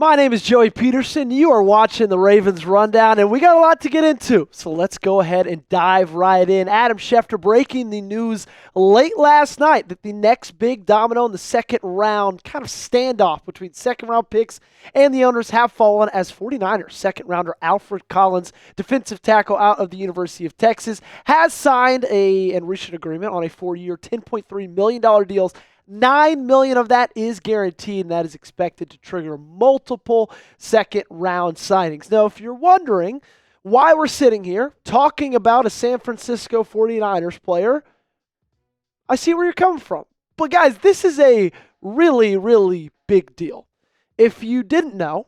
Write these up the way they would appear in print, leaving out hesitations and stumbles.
My name is Joey Petersen. You are watching the Ravens Rundown, and we got a lot to get into. So let's go ahead and dive right in. Adam Schefter breaking the news late last night that the next big domino in the second round kind of standoff between second-round picks and the owners have fallen as 49ers second-rounder Alfred Collins, defensive tackle out of the University of Texas, has signed and reached an agreement on a 4-year, $10.3 million deal. $9 million of that is guaranteed, and that is expected to trigger multiple second-round signings. Now, if you're wondering why we're sitting here talking about a San Francisco 49ers player, I see where you're coming from. But guys, this is a really, really big deal. If you didn't know,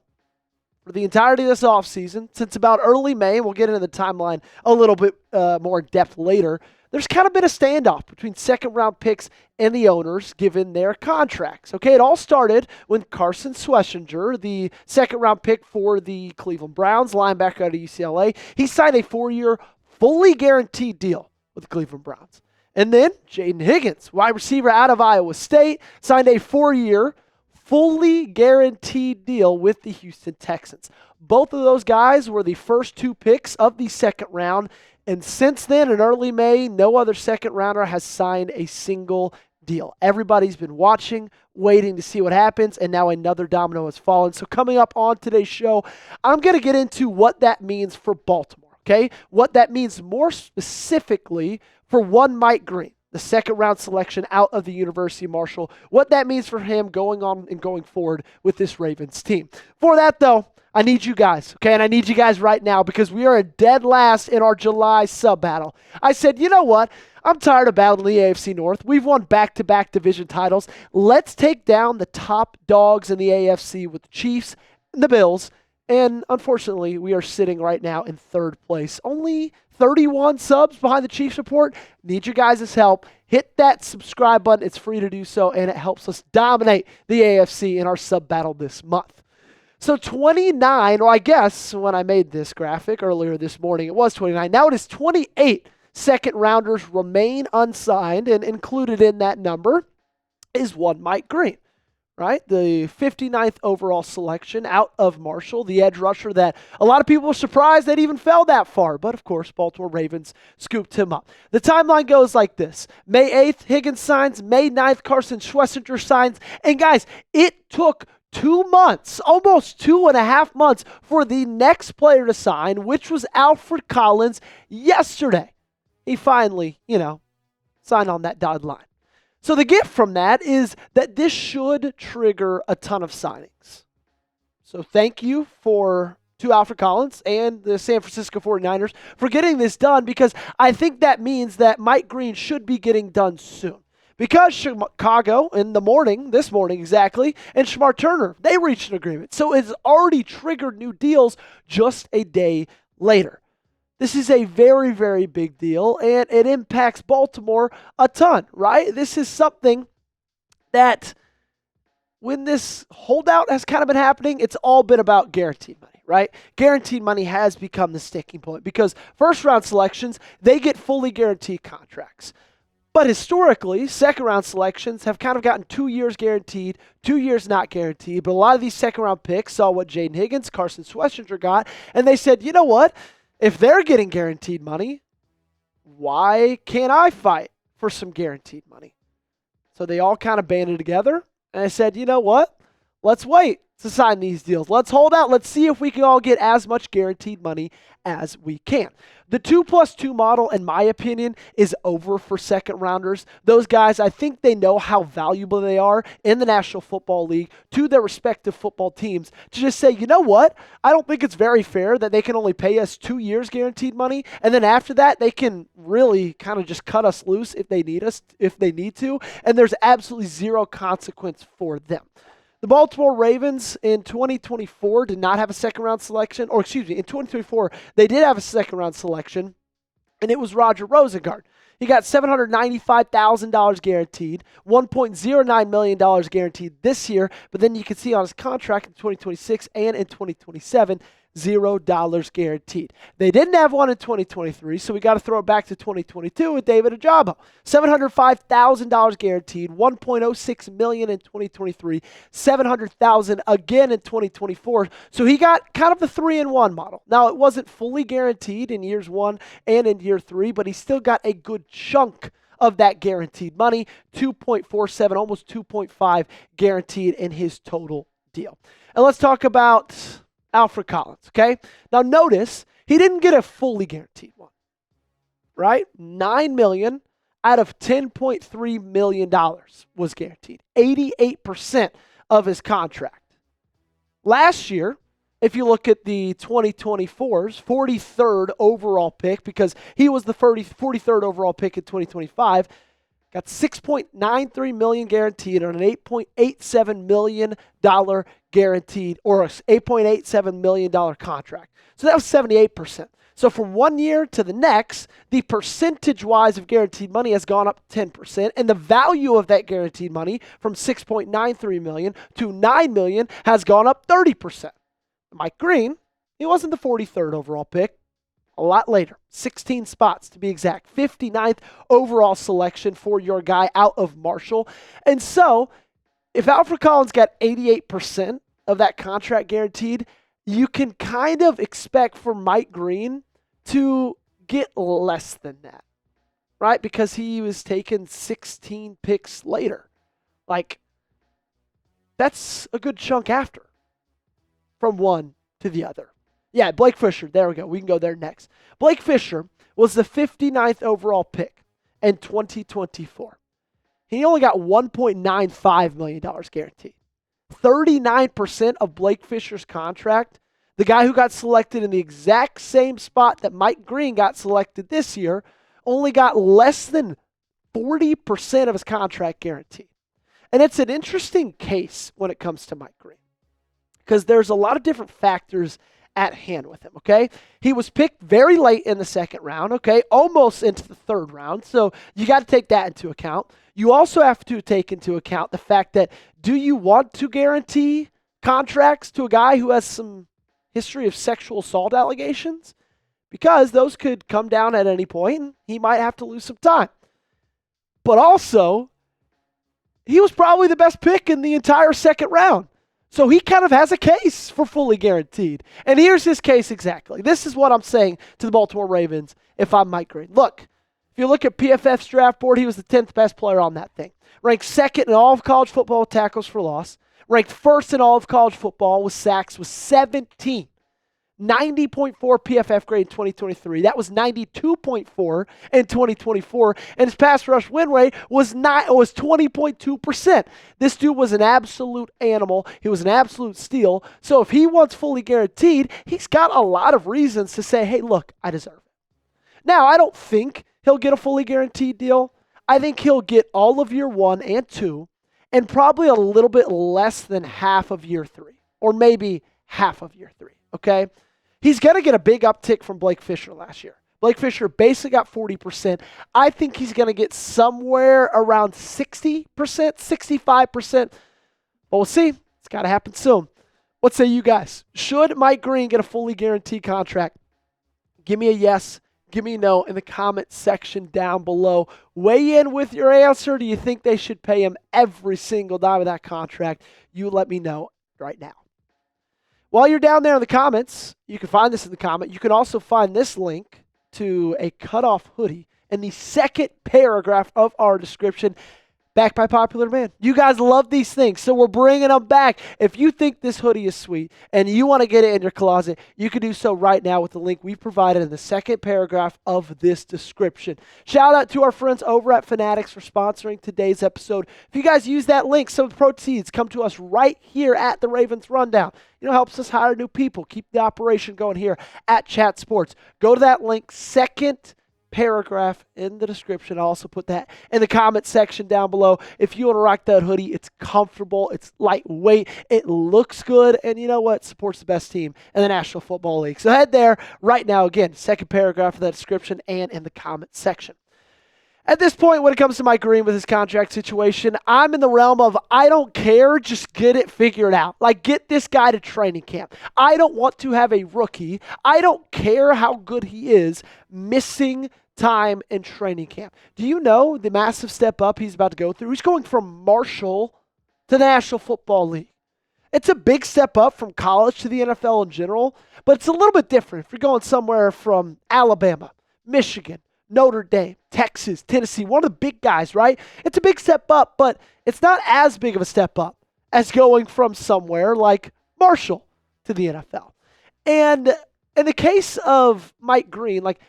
for the entirety of this offseason, since about early May, and we'll get into the timeline a little bit more in depth later, there's kind of been a standoff between second-round picks and the owners given their contracts. Okay, it all started when Carson Schlesinger, the second-round pick for the Cleveland Browns, linebacker out of UCLA, he signed a 4-year, fully guaranteed deal with the Cleveland Browns. And then Jaden Higgins, wide receiver out of Iowa State, signed a 4-year, fully guaranteed deal with the Houston Texans. Both of those guys were the first two picks of the second round. And since then, in early May, no other second-rounder has signed a single deal. Everybody's been watching, waiting to see what happens, and now another domino has fallen. So coming up on today's show, I'm going to get into what that means for Baltimore, okay? What that means more specifically for one Mike Green, the second-round selection out of the University of Marshall, what that means for him going on and going forward with this Ravens team. For that, though, I need you guys, okay? And I need you guys right now because we are a dead last in our July sub-battle. I said, you know what? I'm tired of battling the AFC North. We've won back-to-back division titles. Let's take down the top dogs in the AFC with the Chiefs and the Bills. And unfortunately, we are sitting right now in third place. Only 31 subs behind the Chiefs report. Need your guys' help. Hit that subscribe button. It's free to do so, and it helps us dominate the AFC in our sub-battle this month. So 29, or I guess when I made this graphic earlier this morning, it was 29. Now it is 28 second rounders remain unsigned, and included in that number is one Mike Green, right? The 59th overall selection out of Marshall, the edge rusher that a lot of people were surprised that even fell that far. But of course, Baltimore Ravens scooped him up. The timeline goes like this. May 8th, Higgins signs. May 9th, Carson Schlesinger signs. And guys, it took 2 months, almost 2.5 months for the next player to sign, which was Alfred Collins yesterday. He finally, signed on that dotted line. So the gift from that is that this should trigger a ton of signings. So thank you to Alfred Collins and the San Francisco 49ers for getting this done, because I think that means that Mike Green should be getting done soon. Because Chicago this morning exactly, and Shamar Turner, they reached an agreement. So it's already triggered new deals just a day later. This is a very, very big deal, and it impacts Baltimore a ton, right? This is something that when this holdout has kind of been happening, it's all been about guaranteed money, right? Guaranteed money has become the sticking point because first-round selections, they get fully guaranteed contracts. But historically, second-round selections have kind of gotten 2 years guaranteed, 2 years not guaranteed. But a lot of these second-round picks saw what Jaden Higgins, Carson Schlesinger got, and they said, you know what? If they're getting guaranteed money, why can't I fight for some guaranteed money? So they all kind of banded together, and I said, you know what? Let's wait to sign these deals. Let's hold out. Let's see if we can all get as much guaranteed money as we can. The 2+2 model, in my opinion, is over for second rounders. Those guys, I think they know how valuable they are in the National Football League to their respective football teams to just say, you know what? I don't think it's very fair that they can only pay us 2 years guaranteed money, and then after that, they can really kind of just cut us loose if they need to, and there's absolutely zero consequence for them. The Baltimore Ravens in 2024 did not have a second-round selection, in 2024, they did have a second-round selection, and it was Roger Rosengard. He got $795,000 guaranteed, $1.09 million guaranteed this year, but then you can see on his contract in 2026 and in 2027, $0 guaranteed. They didn't have one in 2023, so we got to throw it back to 2022 with David Ojabo. $705,000 guaranteed, $1.06 million in 2023, $700,000 again in 2024. So he got kind of the 3-in-1 model. Now, it wasn't fully guaranteed in years 1 and in year 3, but he still got a good chunk of that guaranteed money, 2.47, almost 2.5 guaranteed in his total deal. And let's talk about Alfred Collins, okay? Now notice, he didn't get a fully guaranteed one, right? $9 million out of $10.3 million was guaranteed, 88% of his contract. Last year, if you look at the 2024's 43rd overall pick, because he was the 43rd overall pick in 2025, got $6.93 million guaranteed on an $8.87 million guaranteed, or an $8.87 million contract. So that was 78%. So from 1 year to the next, the percentage-wise of guaranteed money has gone up 10%, and the value of that guaranteed money from $6.93 million to $9 million has gone up 30%. Mike Green, he wasn't the 43rd overall pick, a lot later, 16 spots to be exact, 59th overall selection for your guy out of Marshall. And so, if Alfred Collins got 88% of that contract guaranteed, you can kind of expect for Mike Green to get less than that, right? Because he was taken 16 picks later. Like, that's a good chunk after, from one to the other. Yeah, Blake Fisher, there we go. We can go there next. Blake Fisher was the 59th overall pick in 2024. He only got $1.95 million guaranteed. 39% of Blake Fisher's contract, the guy who got selected in the exact same spot that Mike Green got selected this year, only got less than 40% of his contract guaranteed. And it's an interesting case when it comes to Mike Green, because there's a lot of different factors at hand with him, okay? He was picked very late in the second round, okay? Almost into the third round, so you got to take that into account. You also have to take into account the fact that, do you want to guarantee contracts to a guy who has some history of sexual assault allegations? Because those could come down at any point, and he might have to lose some time. But also, he was probably the best pick in the entire second round. So he kind of has a case for fully guaranteed. And here's his case exactly. This is what I'm saying to the Baltimore Ravens if I'm Mike Green. Look, if you look at PFF's draft board, he was the 10th best player on that thing. Ranked second in all of college football with tackles for loss. Ranked first in all of college football with sacks with 17. 90.4 PFF grade in 2023. That was 92.4 in 2024. And his pass rush win rate was 20.2%. This dude was an absolute animal. He was an absolute steal. So if he wants fully guaranteed, he's got a lot of reasons to say, hey, look, I deserve it. Now, I don't think he'll get a fully guaranteed deal. I think he'll get all of year 1 and 2 and probably a little bit less than half of year 3, or maybe half of year 3, okay? He's going to get a big uptick from Blake Fisher last year. Blake Fisher basically got 40%. I think he's going to get somewhere around 60%, 65%. But we'll see. It's got to happen soon. What say you guys? Should Mike Green get a fully guaranteed contract? Give me a yes. Give me a no in the comment section down below. Weigh in with your answer. Do you think they should pay him every single dime of that contract? You let me know right now. While you're down there in the comments, you can find this in the comment. You can also find this link to a cutoff hoodie in the second paragraph of our description, backed by popular demand. You guys love these things, so we're bringing them back. If you think this hoodie is sweet and you want to get it in your closet, you can do so right now with the link we provided in the second paragraph of this description. Shout out to our friends over at Fanatics for sponsoring today's episode. If you guys use that link, some of the proceeds come to us right here at the Ravens Rundown. You know, helps us hire new people, keep the operation going here at Chat Sports. Go to that link, second paragraph in the description. I'll also put that in the comment section down below. If you want to rock that hoodie, it's comfortable, it's lightweight, it looks good, and you know what? Supports the best team in the National Football League. So head there right now. Again, second paragraph of the description and in the comment section. At this point, when it comes to Mike Green with his contract situation, I'm in the realm of I don't care, just get it figured out. Like, get this guy to training camp. I don't want to have a rookie. I don't care how good he is missing time in training camp. Do you know the massive step up he's about to go through? He's going from Marshall to the National Football League. It's a big step up from college to the NFL in general, but it's a little bit different if you're going somewhere from Alabama, Michigan, Notre Dame, Texas, Tennessee, one of the big guys, right? It's a big step up, but it's not as big of a step up as going from somewhere like Marshall to the NFL. And in the case of Mike Green, like,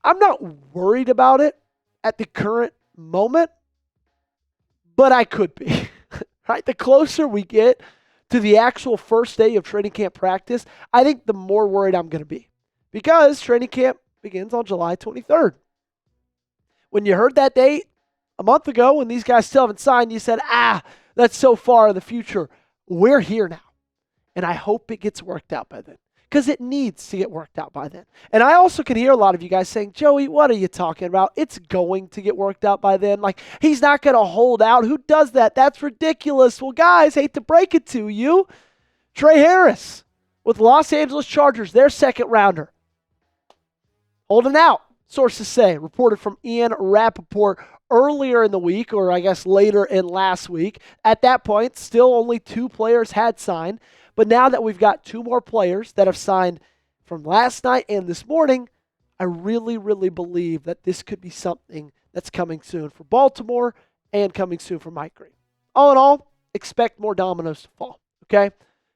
I'm not worried about it at the current moment, but I could be, right? The closer we get to the actual first day of training camp practice, I think the more worried I'm going to be because training camp begins on July 23rd. When you heard that date a month ago when these guys still haven't signed, you said, that's so far in the future. We're here now. And I hope it gets worked out by then because it needs to get worked out by then. And I also can hear a lot of you guys saying, Joey, what are you talking about? It's going to get worked out by then. Like, he's not going to hold out. Who does that? That's ridiculous. Well, guys, hate to break it to you. Trey Harris with Los Angeles Chargers, their second rounder. Holding out, sources say, reported from Ian Rappaport earlier in the week, or I guess later in last week. At that point, still only 2 players had signed. But now that we've got 2 more players that have signed from last night and this morning, I really, really believe that this could be something that's coming soon for Baltimore and coming soon for Mike Green. All in all, expect more dominoes to fall, okay?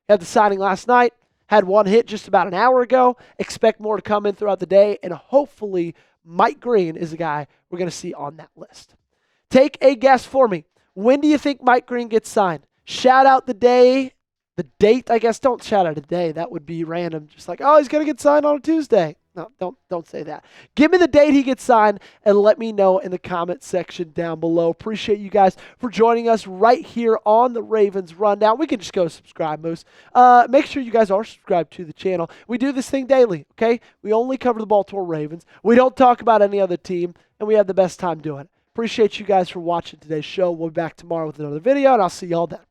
Had the signing last night. Had one hit just about an hour ago. Expect more to come in throughout the day, and hopefully Mike Green is the guy we're going to see on that list. Take a guess for me. When do you think Mike Green gets signed? Shout out the date, I guess. Don't shout out a day. That would be random. Just like, oh, he's going to get signed on a Tuesday. No, don't say that. Give me the date he gets signed and let me know in the comment section down below. Appreciate you guys for joining us right here on the Ravens Rundown. We can just go subscribe, Moose. Make sure you guys are subscribed to the channel. We do this thing daily, okay? We only cover the Baltimore Ravens. We don't talk about any other team, and we have the best time doing it. Appreciate you guys for watching today's show. We'll be back tomorrow with another video, and I'll see y'all then.